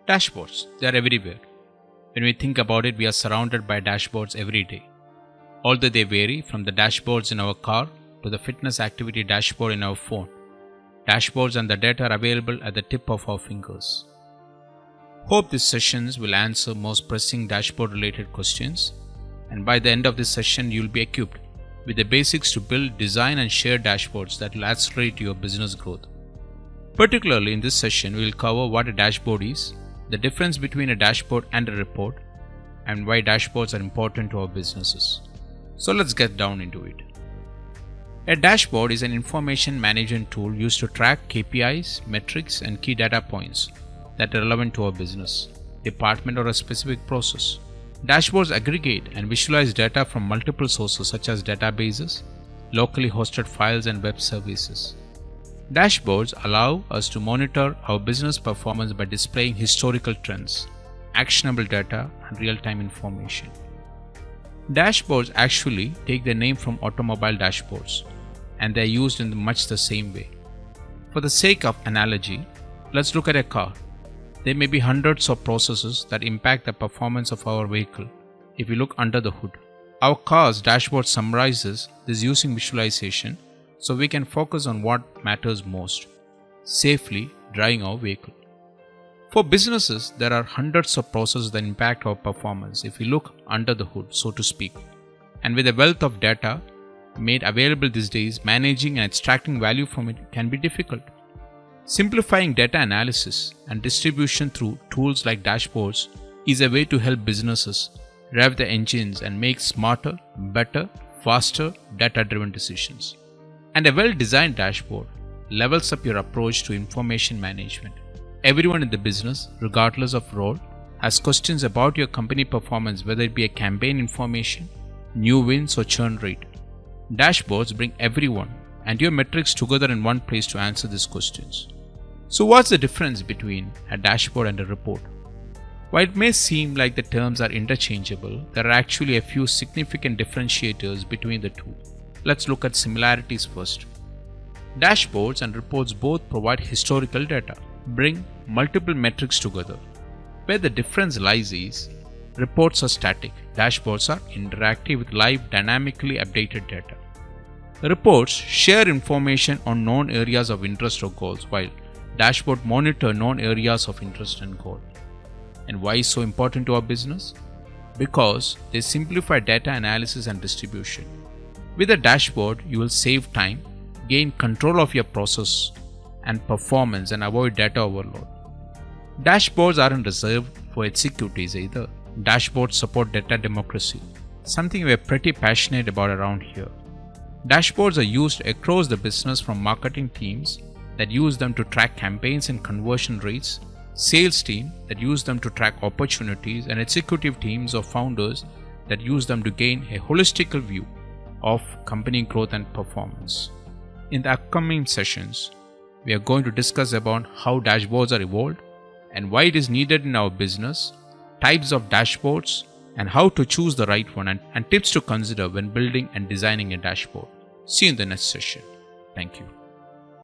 Dashboards, they are everywhere. When we think about it, we are surrounded by dashboards every day. Although they vary from the dashboards in our car to the fitness activity dashboard in our phone, dashboards and the data are available at the tip of our fingers. Hope these sessions will answer most pressing dashboard related questions, and by the end of this session you will be equipped with the basics to build, design and share dashboards that will accelerate your business growth. Particularly in this session, we will cover what a dashboard is, the difference between a dashboard and a report, and why dashboards are important to our businesses. So let's get down into it. A dashboard is an information management tool used to track KPIs, metrics, and key data points that are relevant to our business, department, or a specific process. Dashboards aggregate and visualize data from multiple sources such as databases, locally hosted files, and web services. Dashboards allow us to monitor our business performance by displaying historical trends, actionable data, and real-time information. Dashboards actually take their name from automobile dashboards, and they are used in much the same way. For the sake of analogy, let's look at a car. There may be hundreds of processes that impact the performance of our vehicle if we look under the hood. Our car's dashboard summarizes this using visualization so we can focus on what matters most: safely driving our vehicle. For businesses, there are hundreds of processes that impact our performance if we look under the hood, so to speak. And with a wealth of data made available these days, managing and extracting value from it can be difficult. Simplifying data analysis and distribution through tools like dashboards is a way to help businesses rev the engines and make smarter, better, faster, data-driven decisions. And a well-designed dashboard levels up your approach to information management. Everyone in the business, regardless of role, has questions about your company performance, whether it be a campaign information, new wins, or churn rate. Dashboards bring everyone and your metrics together in one place to answer these questions. So what's the difference between a dashboard and a report? While it may seem like the terms are interchangeable, there are actually a few significant differentiators between the two. Let's look at similarities first. Dashboards and reports both provide historical data, bring multiple metrics together. Where the difference lies is, reports are static, dashboards are interactive with live, dynamically updated data. Reports share information on known areas of interest or goals, while dashboard monitor known areas of interest and goal. And why is so important to our business? Because they simplify data analysis and distribution. With a dashboard, you will save time, gain control of your process and performance, and avoid data overload. Dashboards aren't reserved for executives either. Dashboards support data democracy, something we're pretty passionate about around here. Dashboards are used across the business, from marketing teams that use them to track campaigns and conversion rates, sales team that use them to track opportunities, and executive teams or founders that use them to gain a holistic view of company growth and performance. In the upcoming sessions, we are going to discuss about how dashboards are evolved and why it is needed in our business, types of dashboards, and how to choose the right one, and tips to consider when building and designing a dashboard. See you in the next session. Thank you.